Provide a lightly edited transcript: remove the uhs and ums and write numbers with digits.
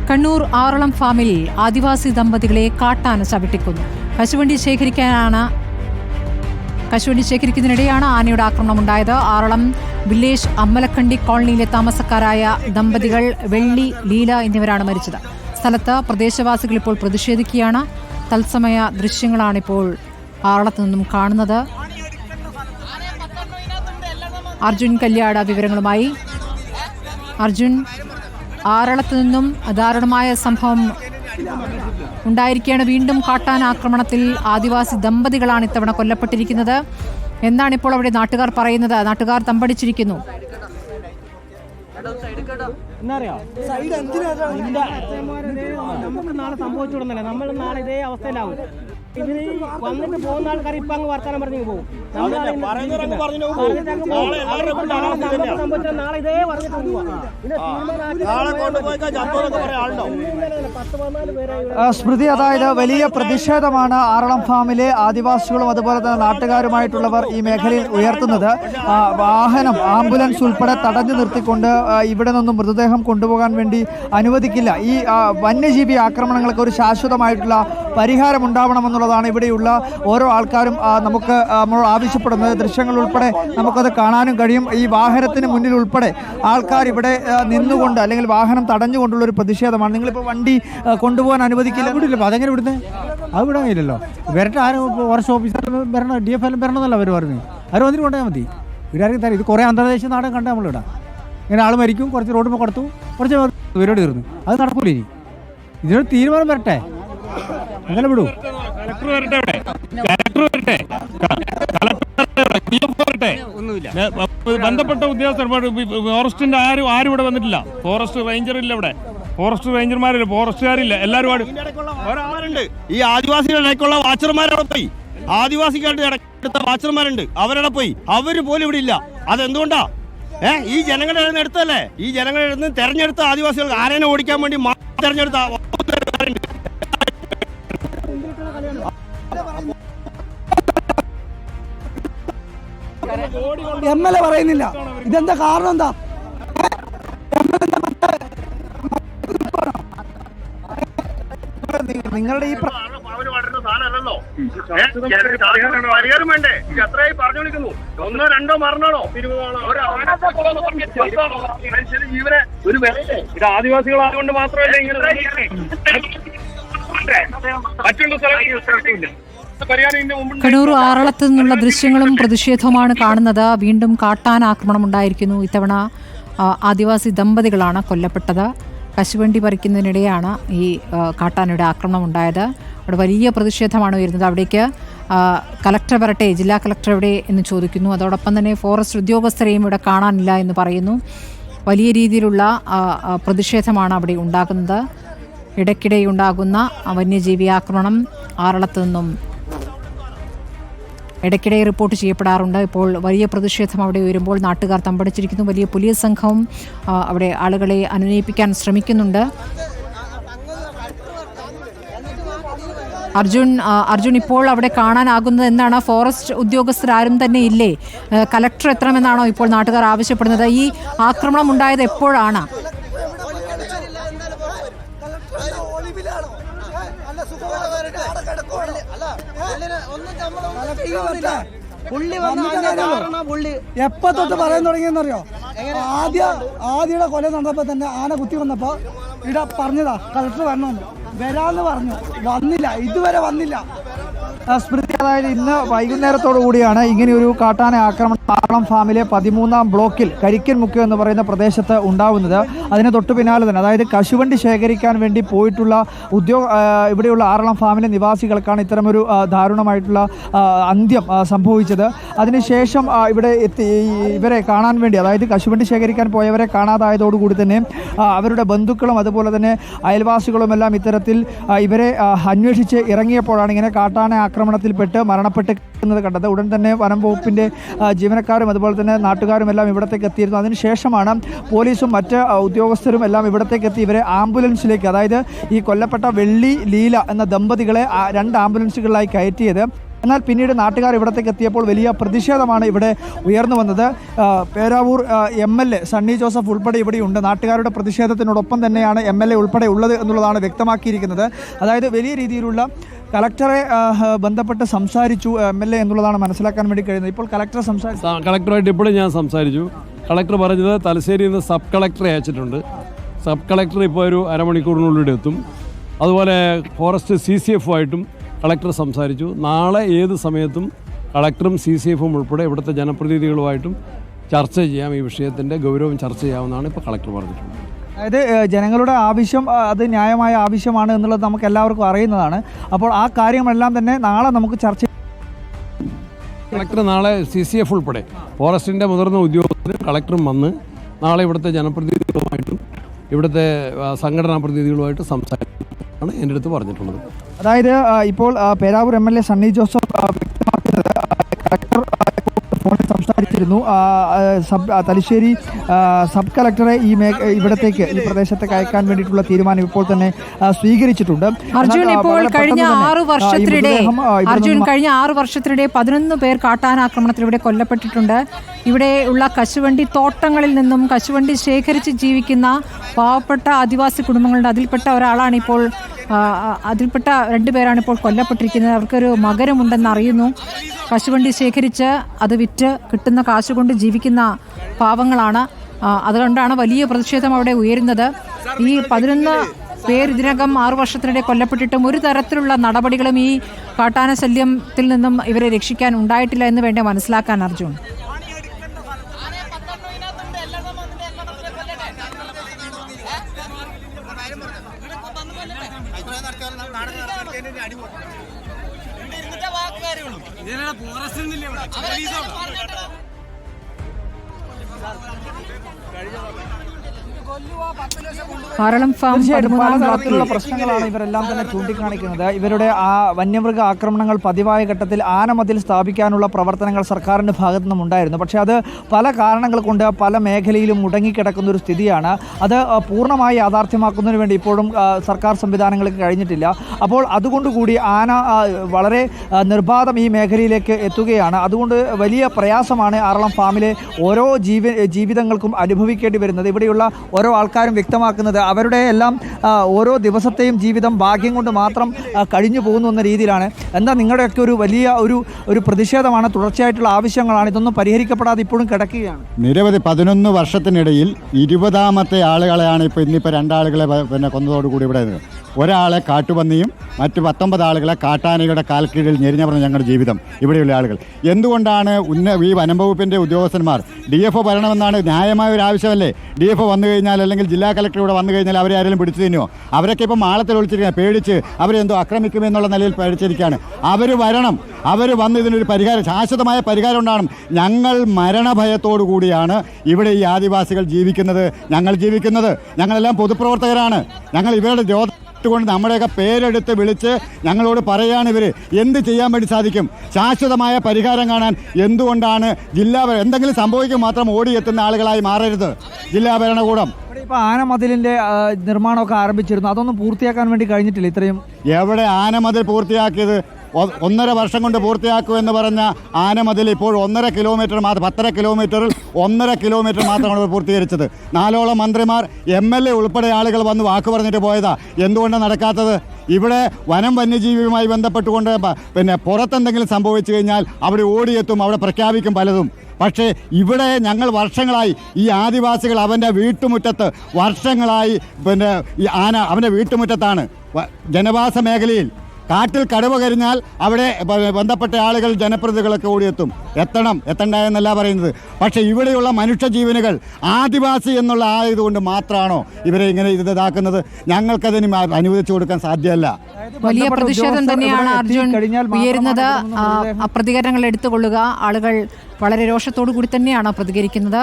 കണ്ണൂർ ആറളം ഫാമിൽ ആദിവാസി ദമ്പതികളെ കാട്ടാന ചവിട്ടിക്കൊന്നു. കശുവണ്ടി ശേഖരിക്കുന്നതിനിടെയാണ് ആനയുടെ ആക്രമണമുണ്ടായത്. ആറളം വില്ലേജ് അമ്മലക്കണ്ടി കോളനിയിലെ താമസക്കാരായ ദമ്പതികൾ വെള്ളി, ലീല എന്നിവരാണ് മരിച്ചത്. സ്ഥലത്ത് പ്രദേശവാസികൾ ഇപ്പോൾ പ്രതിഷേധിക്കുകയാണ്. തത്സമയ ദൃശ്യങ്ങളാണിപ്പോൾ ആറളത്തു നിന്നും കാണുന്നത്. അർജുൻ കല്യാട് വിവരങ്ങളുമായി. അർജുൻ, ആറളത്തു നിന്നും ദാരുണമായ സംഭവം ഉണ്ടായിരിക്കുകയാണ്. വീണ്ടും കാട്ടാന ആക്രമണത്തിൽ ആദിവാസി ദമ്പതികളാണ് ഇത്തവണ കൊല്ലപ്പെട്ടിരിക്കുന്നത്. എന്താണിപ്പോൾ അവിടെ നാട്ടുകാർ പറയുന്നത്? നാട്ടുകാർ തമ്പടിച്ചിരിക്കുന്നു. നമുക്ക് നാളെ സംഭവിച്ചുകൊടുന്നില്ല. നമ്മൾ നാളെ ഇതേ അവസ്ഥയിലാവും. ഇതിന് വന്നിട്ട് പോകുന്ന ആൾക്കാർ ഇപ്പൊ അങ്ങ് വർത്താനം പറഞ്ഞു പോകും. നാളെ ഇതേ സ്മൃതി, അതായത് വലിയ പ്രതിഷേധമാണ് ആറളം ഫാമിലെ ആദിവാസികളും അതുപോലെ തന്നെ നാട്ടുകാരുമായിട്ടുള്ളവർ ഈ മേഖലയിൽ ഉയർത്തുന്നത്. വാഹനം, ആംബുലൻസ് ഉൾപ്പെടെ തടഞ്ഞു നിർത്തിക്കൊണ്ട് ഇവിടെ നിന്നും മൃതദേഹം കൊണ്ടുപോകാൻ വേണ്ടി അനുവദിക്കില്ല. ഈ വന്യജീവി ആക്രമണങ്ങൾക്ക് ഒരു ശാശ്വതമായിട്ടുള്ള പരിഹാരം ഉണ്ടാവണമെന്നുള്ളതാണ് ഇവിടെയുള്ള ഓരോ ആൾക്കാരും നമുക്ക് നമ്മൾ ആവശ്യപ്പെടുന്നത്. ദൃശ്യങ്ങൾ ഉൾപ്പെടെ നമുക്കത് കാണാനും കഴിയും. ഈ വാഹനത്തിന് മുന്നിൽ ഉൾപ്പെടെ ആൾക്കാർ ഇവിടെ നിന്നുകൊണ്ട് അല്ലെങ്കിൽ വാഹനം തടഞ്ഞുകൊണ്ടുള്ള ഒരു പ്രതിഷേധമാണ്. നിങ്ങളിപ്പോൾ വണ്ടി കൊണ്ടുപോകാൻ അനുവദിക്കില്ല. വിടില്ല. അതെങ്ങനെ വിടുന്നത്? അത് വിടാൻ കഴിയില്ലല്ലോ. വരട്ടെ, ആരും ഫോറസ്റ്റ് ഓഫീസർ വരണം, DFL വരണമെന്നല്ല അവർ പറഞ്ഞു. ആരും വന്നിട്ട് കൊണ്ടാൽ മതി. ഇവരാരും തരാം. ഇത് കുറേ അന്തർദേശീയ നാടകം കണ്ടാൽ നമ്മളിടാം. ഇങ്ങനെ ആൾ മരിക്കും, കുറച്ച് റോഡ് കൊടുത്തു, കുറച്ച് പരിപാടി തീർന്നു. അത് നടക്കൂല. ഇനി ഇതിനൊരു തീരുമാനം വരട്ടെ. അങ്ങനെ വിടൂ. ബന്ധപ്പെട്ട ഉദ്യോഗസ്ഥർ, ഫോറസ്റ്റിന്റെ ആരും ഇവിടെ വന്നിട്ടില്ല. ഫോറസ്റ്റ് റേഞ്ചർ ഇല്ല ഇവിടെ. ഫോറസ്റ്റ് റേഞ്ചർമാരില്ല, ഫോറസ്റ്റുകാരില്ല. എല്ലാവരും ഒരാളുണ്ട്. ഈ ആദിവാസികളുടെ ഇടയ്ക്കുള്ള വാച്ചർമാരവിടെ പോയി. ആദിവാസികളുടെ ഇടയ്ക്കെടുത്ത വാച്ചർമാരുണ്ട്, അവരുടെ പോയി. അവര് പോലും ഇവിടെ ഇല്ല. അതെന്തുകൊണ്ടാ? ഈ ജനങ്ങളുടെ ഇടന്ന് എടുത്തല്ലേ? ഈ ജനങ്ങളുടെ ഇടന്ന് തെരഞ്ഞെടുത്ത ആദിവാസികൾ ആരേനെ ഓടിക്കാൻ വേണ്ടി തെരഞ്ഞെടുത്ത MLA പറയുന്നില്ല. ഇതെന്താ കാരണം? എന്താ നിങ്ങളുടെ ഈ പരിഹാരം വേണ്ടേ? എത്രയായി പറഞ്ഞു വിളിക്കുന്നു? 1 2 മരണമാണോ? ജീവനെ ഒരു ഇത് ആദിവാസികളായതുകൊണ്ട് മാത്രമല്ല ഇങ്ങനെ മറ്റുള്ള സ്ഥലങ്ങളില്ല. കണ്ണൂർ ആറളത്തു നിന്നുള്ള ദൃശ്യങ്ങളും പ്രതിഷേധവുമാണ് കാണുന്നത്. വീണ്ടും കാട്ടാന ആക്രമണം ഉണ്ടായിരിക്കുന്നു. ഇത്തവണ ആദിവാസി ദമ്പതികളാണ് കൊല്ലപ്പെട്ടത്. കശുവണ്ടി പറിക്കുന്നതിനിടെയാണ് ഈ കാട്ടാനയുടെ ആക്രമണം ഉണ്ടായത്. അവിടെ വലിയ പ്രതിഷേധമാണ് വരുന്നത്. അവിടേക്ക് കലക്ടർ വരട്ടെ, ജില്ലാ കലക്ടർ എവിടെ എന്ന് ചോദിക്കുന്നു. അതോടൊപ്പം തന്നെ ഫോറസ്റ്റ് ഉദ്യോഗസ്ഥരെയും ഇവിടെ കാണാനില്ല എന്ന് പറയുന്നു. വലിയ രീതിയിലുള്ള പ്രതിഷേധമാണ് അവിടെ ഉണ്ടാകുന്നത്. ഇടയ്ക്കിടെ ഉണ്ടാകുന്ന വന്യജീവി ആക്രമണം ആറളത്തു നിന്നും ഇടയ്ക്കിടെ റിപ്പോർട്ട് ചെയ്യപ്പെടാറുണ്ട്. ഇപ്പോൾ വലിയ പ്രതിഷേധം അവിടെ ഉയരുമ്പോൾ നാട്ടുകാർ തമ്പടിച്ചിരിക്കുന്നു. വലിയ പോലീസ് സംഘവും അവിടെ ആളുകളെ അനുനയിപ്പിക്കാൻ അർജുൻ, ഇപ്പോൾ അവിടെ കാണാനാകുന്നത് എന്താണ്? ഫോറസ്റ്റ് ഉദ്യോഗസ്ഥരാരും തന്നെ ഇല്ലേ? കലക്ടർ എത്തണമെന്നാണോ ഇപ്പോൾ നാട്ടുകാർ ആവശ്യപ്പെടുന്നത്? ഈ ആക്രമണം ഉണ്ടായത് എപ്പോഴാണ്? എപ്പോ തൊട്ട് പറയാൻ തുടങ്ങിയെന്നറിയോ? ആദ്യയുടെ കൊല നടന്നപ്പോ തന്നെ ആന കുത്തി വന്നപ്പോ ഇവിടെ പറഞ്ഞതാ കളക്ടർ വരണമെന്ന്. വരാന്ന് പറഞ്ഞു, വന്നില്ല, ഇതുവരെ വന്നില്ല. സ്മൃതി, അതായത് ഇന്ന് വൈകുന്നേരത്തോടു കൂടിയാണ് ഇങ്ങനെയൊരു കാട്ടാന ആക്രമണം ആറളം ഫാമിലെ 13ാം ബ്ലോക്കിൽ കരിക്കൻമുക്ക് എന്ന് പറയുന്ന പ്രദേശത്ത് ഉണ്ടാവുന്നത്. അതിന് തൊട്ടു പിന്നാലെ തന്നെ, അതായത് കശുവണ്ടി ശേഖരിക്കാൻ വേണ്ടി പോയിട്ടുള്ള ഇവിടെയുള്ള ആറളം ഫാമിലെ നിവാസികൾക്കാണ് ഇത്തരമൊരു ദാരുണമായിട്ടുള്ള അന്ത്യം സംഭവിച്ചത്. അതിനുശേഷം ഇവിടെ ഇവരെ കാണാൻ വേണ്ടി, അതായത് കശുവണ്ടി ശേഖരിക്കാൻ പോയവരെ കാണാതായതോടുകൂടി തന്നെ അവരുടെ ബന്ധുക്കളും അതുപോലെ തന്നെ അയൽവാസികളുമെല്ലാം ഇത്തരത്തിൽ ഇവരെ അന്വേഷിച്ച് ഇറങ്ങിയപ്പോഴാണ് ഇങ്ങനെ കാട്ടാന ആക്രമണത്തിൽപ്പെട്ട് മരണപ്പെട്ട് കണ്ടത്. ഉടൻ തന്നെ വനം വകുപ്പിൻ്റെ ജീവനക്കാരും അതുപോലെ തന്നെ നാട്ടുകാരും എല്ലാം ഇവിടത്തേക്ക് എത്തിയിരുന്നു. അതിനുശേഷമാണ് പോലീസും മറ്റ് ഉദ്യോഗസ്ഥരും എല്ലാം ഇവിടത്തേക്ക് എത്തി ഇവരെ ആംബുലൻസിലേക്ക്, അതായത് ഈ കൊല്ലപ്പെട്ട വെള്ളി, ലീല എന്ന ദമ്പതികളെ 2 ആംബുലൻസുകളിലായി കയറ്റിയത്. എന്നാൽ പിന്നീട് നാട്ടുകാർ ഇവിടത്തേക്ക് എത്തിയപ്പോൾ വലിയ പ്രതിഷേധമാണ് ഇവിടെ ഉയർന്നു വന്നത്. പേരാവൂർ MLA സണ്ണി ജോസഫ് ഉൾപ്പെടെ ഇവിടെയുണ്ട്. നാട്ടുകാരുടെ പ്രതിഷേധത്തിനോടൊപ്പം തന്നെയാണ് MLA ഉൾപ്പെടെ ഉള്ളത് എന്നുള്ളതാണ് വ്യക്തമാക്കിയിരിക്കുന്നത്. അതായത് വലിയ രീതിയിലുള്ള കളക്ടറെ ബന്ധപ്പെട്ട് സംസാരിച്ചു MLA എന്നുള്ളതാണ് മനസ്സിലാക്കാൻ വേണ്ടി കഴിയുന്നത്. ഇപ്പോൾ കളക്ടർ കളക്ടറായിട്ട് ഇപ്പോഴും ഞാൻ സംസാരിച്ചു. കളക്ടർ പറഞ്ഞത് തലശ്ശേരിയിൽ നിന്ന് സബ് കളക്ടറെ അയച്ചിട്ടുണ്ട്. സബ് കളക്ടർ ഇപ്പോൾ ഒരു അരമണിക്കൂറിനുള്ളിൽ എത്തും. അതുപോലെ ഫോറസ്റ്റ് CCF-ആയിട്ടും കളക്ടർ സംസാരിച്ചു. നാളെ ഏത് സമയത്തും കളക്ടറും CCF-ഉം ഉൾപ്പെടെ ഇവിടുത്തെ ജനപ്രതിനിധികളുമായിട്ടും ചർച്ച ചെയ്യാം. ഈ വിഷയത്തിൻ്റെ ഗൗരവം ചർച്ച ചെയ്യാമെന്നാണ് ഇപ്പോൾ കളക്ടർ പറഞ്ഞിട്ടുള്ളത്. അതായത് ജനങ്ങളുടെ ആവശ്യം അത് ന്യായമായ ആവശ്യമാണ് എന്നുള്ളത് നമുക്ക് എല്ലാവർക്കും അറിയുന്നതാണ്. അപ്പോൾ ആ കാര്യങ്ങളെല്ലാം തന്നെ നാളെ നമുക്ക് ചർച്ച കളക്ടർ നാളെ CCF ഉൾപ്പെടെ ഫോറസ്റ്റിൻ്റെ മുതിർന്ന ഉദ്യോഗസ്ഥരും കളക്ടറും വന്ന് നാളെ ഇവിടുത്തെ ജനപ്രതിനിധികളുമായിട്ടും ഇവിടുത്തെ സംഘടനാ പ്രതിനിധികളുമായിട്ട് സംസാരിക്കാനാണ് എൻ്റെ അടുത്ത് പറഞ്ഞിട്ടുള്ളത്. അതായത് ഇപ്പോൾ പേരാവൂർ MLA സണ്ണി ജോസഫ് വ്യക്തമാക്കുന്നത് കളക്ടർ ഫോണിൽ സംസാരിച്ചിരുന്നു. തലശ്ശേരി സബ് കളക്ടറെ ഇവിടത്തേക്ക് ഈ പ്രദേശത്തേക്ക് അയക്കാൻ വേണ്ടിയിട്ടുള്ള തീരുമാനം ഇപ്പോൾ തന്നെ സ്വീകരിച്ചിട്ടുണ്ട്. അർജുൻ, ഇപ്പോൾ കഴിഞ്ഞ 6 വർഷത്തിനിടെ 11 പേർ കാട്ടാനാക്രമണത്തിൽ ഇവിടെ കൊല്ലപ്പെട്ടിട്ടുണ്ട്. ഇവിടെ ഉള്ള കശുവണ്ടി തോട്ടങ്ങളിൽ നിന്നും കശുവണ്ടി ശേഖരിച്ച് ജീവിക്കുന്ന പാവപ്പെട്ട ആദിവാസി കുടുംബങ്ങളുടെ അതിൽപ്പെട്ട ഒരാളാണ് ഇപ്പോൾ അതിൽപ്പെട്ട 2 പേരാണ് ഇപ്പോൾ കൊല്ലപ്പെട്ടിരിക്കുന്നത്. അവർക്കൊരു മകരമുണ്ടെന്ന് അറിയുന്നു. കശുവണ്ടി ശേഖരിച്ച് അത് വിറ്റ് കിട്ടുന്ന കാശുകൊണ്ട് ജീവിക്കുന്ന പാവങ്ങളാണ്. അതുകൊണ്ടാണ് വലിയ പ്രതിഷേധം അവിടെ ഉയരുന്നത്. ഈ 11 പേർ ഇതിനകം 6 വർഷത്തിനിടെ കൊല്ലപ്പെട്ടിട്ടും ഒരു തരത്തിലുള്ള നടപടികളും ഈ കാട്ടാന ശല്യത്തിൽ നിന്നും ഇവരെ രക്ഷിക്കാൻ ഉണ്ടായിട്ടില്ല എന്ന് വേണ്ടേ മനസ്സിലാക്കാൻ അർജുൻ? പലതരത്തിലുള്ള പ്രശ്നങ്ങളാണ് ഇവരെല്ലാം തന്നെ ചൂണ്ടിക്കാണിക്കുന്നത്. ഇവരുടെ ആ വന്യമൃഗ ആക്രമണങ്ങൾ പതിവായ ഘട്ടത്തിൽ ആനമതിൽ സ്ഥാപിക്കാനുള്ള പ്രവർത്തനങ്ങൾ സർക്കാരിൻ്റെ ഭാഗത്തു നിന്നും ഉണ്ടായിരുന്നു. പക്ഷേ അത് പല കാരണങ്ങൾ കൊണ്ട് പല മേഖലയിലും മുടങ്ങിക്കിടക്കുന്ന ഒരു സ്ഥിതിയാണ്. അത് പൂർണ്ണമായി യാഥാർത്ഥ്യമാക്കുന്നതിന് വേണ്ടി ഇപ്പോഴും സർക്കാർ സംവിധാനങ്ങൾക്ക് കഴിഞ്ഞിട്ടില്ല. അപ്പോൾ അതുകൊണ്ടുകൂടി ആന വളരെ നിർബാധം ഈ മേഖലയിലേക്ക് എത്തുകയാണ്. അതുകൊണ്ട് വലിയ പ്രയാസമാണ് ആറളം ഫാമിലെ ഓരോ ജീവിതങ്ങൾക്കും അനുഭവിക്കേണ്ടി വരുന്നത്. ഇവിടെയുള്ള ഓരോ ആൾക്കാരും വ്യക്തമാക്കുന്നത് അവരുടെ എല്ലാം ഓരോ ദിവസത്തെയും ജീവിതം ഭാഗ്യം കൊണ്ട് മാത്രം കഴിഞ്ഞു പോകുന്നു എന്ന രീതിയിലാണ്. എന്താ നിങ്ങളുടെയൊക്കെ ഒരു വലിയ ഒരു പ്രതിഷേധമാണ്, തുടർച്ചയായിട്ടുള്ള ആവശ്യങ്ങളാണ്, ഇതൊന്നും പരിഹരിക്കപ്പെടാതെ ഇപ്പോഴും കിടക്കുകയാണ്. നിരവധി 11 വർഷത്തിനിടയിൽ 20ാമത്തെ ആളുകളെയാണ് ഇന്നിപ്പോൾ 2 ആളുകളെ കൊന്നതോടുകൂടി ഇവിടെ. ഒരാളെ കാട്ടുപന്നിയും മറ്റു 19 ആളുകളെ കാട്ടാനയുടെ കാൽക്കീഴിൽ ഞെരിഞ്ഞ ഞങ്ങളുടെ ജീവിതം. ഇവിടെയുള്ള ആളുകൾ എന്തുകൊണ്ടാണ് ഈ വനം വകുപ്പിൻ്റെ ഉദ്യോഗസ്ഥന്മാർ DFO വരണമെന്നാണ് ന്യായമായ ഒരു ആവശ്യമല്ലേ? DFO വന്നു കഴിഞ്ഞാൽ അല്ലെങ്കിൽ ജില്ലാ കളക്ടർ ഇവിടെ വന്നു കഴിഞ്ഞാൽ അവരെ ആരെങ്കിലും പിടിച്ചു തന്നെയോ? അവരൊക്കെ ഇപ്പോൾ മാളത്തിൽ ഒളിച്ചിരിക്കുകയാണ്, പേടിച്ച് അവരെന്തോ ആക്രമിക്കുമെന്നുള്ള നിലയിൽ പേടിച്ചിരിക്കുകയാണ്. അവർ വരണം, അവർ വന്ന് ഇതിനൊരു പരിഹാരം, ശാശ്വതമായ പരിഹാരം ഉണ്ടാകണം. ഞങ്ങൾ മരണഭയത്തോടു കൂടിയാണ് ഇവിടെ ഈ ആദിവാസികൾ ജീവിക്കുന്നത്. ഞങ്ങളെല്ലാം പൊതുപ്രവർത്തകരാണ്. ഞങ്ങൾ ഇവരുടെ കൊണ്ട് നമ്മുടെയൊക്കെ പേരെടുത്ത് വിളിച്ച് ഞങ്ങളോട് പറയാണ് ഇവർ എന്ത് ചെയ്യാൻ വേണ്ടി സാധിക്കും. ശാശ്വതമായ പരിഹാരം കാണാൻ എന്തുകൊണ്ടാണ് എന്തെങ്കിലും സംഭവിക്കും മാത്രം ഓടിയെത്തുന്ന ആളുകളായി മാറരുത് ജില്ലാ ഭരണകൂടം. ഇപ്പോൾ ആനമതിലിൻ്റെ നിർമ്മാണമൊക്കെ ആരംഭിച്ചിരുന്നു, അതൊന്നും പൂർത്തിയാക്കാൻ വേണ്ടി കഴിഞ്ഞിട്ടില്ല. ഇത്രയും എവിടെ ആനമതിൽ പൂർത്തിയാക്കിയത്? 1.5 വർഷം കൊണ്ട് പൂർത്തിയാക്കുമെന്ന് പറഞ്ഞ ആനമതിൽ ഇപ്പോൾ 1.5 കിലോമീറ്റർ മാത്രം, 10 കിലോമീറ്ററിൽ 1.5 കിലോമീറ്റർ മാത്രമാണ് പൂർത്തീകരിച്ചത്. 4ഓളം മന്ത്രിമാർ MLA ഉൾപ്പെടെ ആളുകൾ വന്ന് വാക്ക് പറഞ്ഞിട്ട് പോയതാ. എന്തുകൊണ്ടാണ് നടക്കാത്തത്? ഇവിടെ വനം വന്യജീവിയുമായി ബന്ധപ്പെട്ടുകൊണ്ട് പുറത്തെന്തെങ്കിലും സംഭവിച്ചു കഴിഞ്ഞാൽ അവിടെ ഓടിയെത്തും, അവിടെ പ്രഖ്യാപിക്കും പലതും. പക്ഷേ ഇവിടെ ഞങ്ങൾ വർഷങ്ങളായി ഈ ആദിവാസികൾ അവൻ്റെ വീട്ടുമുറ്റത്ത് വർഷങ്ങളായി ഈ ആന അവൻ്റെ വീട്ടുമുറ്റത്താണ്. ജനവാസ മേഖലയിൽ കാട്ടിൽ കടുവ കരിഞ്ഞാൽ അവിടെ ബന്ധപ്പെട്ട ആളുകൾ ജനപ്രതിനിധികളൊക്കെ ഓടിയെത്തും. എത്തണ്ട എന്നല്ല പറയുന്നത്. പക്ഷേ ഇവിടെയുള്ള മനുഷ്യജീവനുകൾ ആദിവാസി എന്നുള്ള ആയതുകൊണ്ട് മാത്രമാണോ ഇവരെ ഇങ്ങനെ ഇതാക്കുന്നത്? ഞങ്ങൾക്കതിന് അനുവദിച്ചു കൊടുക്കാൻ സാധ്യമല്ല. വലിയ പ്രതിഷേധം തന്നെയാണ് അർജുൻ ഉയരുന്നത്. പ്രതികരണങ്ങൾ എടുത്തുകൊള്ളുക. ആളുകൾ വളരെ രോഷത്തോടു കൂടി തന്നെയാണ് പ്രതികരിക്കുന്നത്.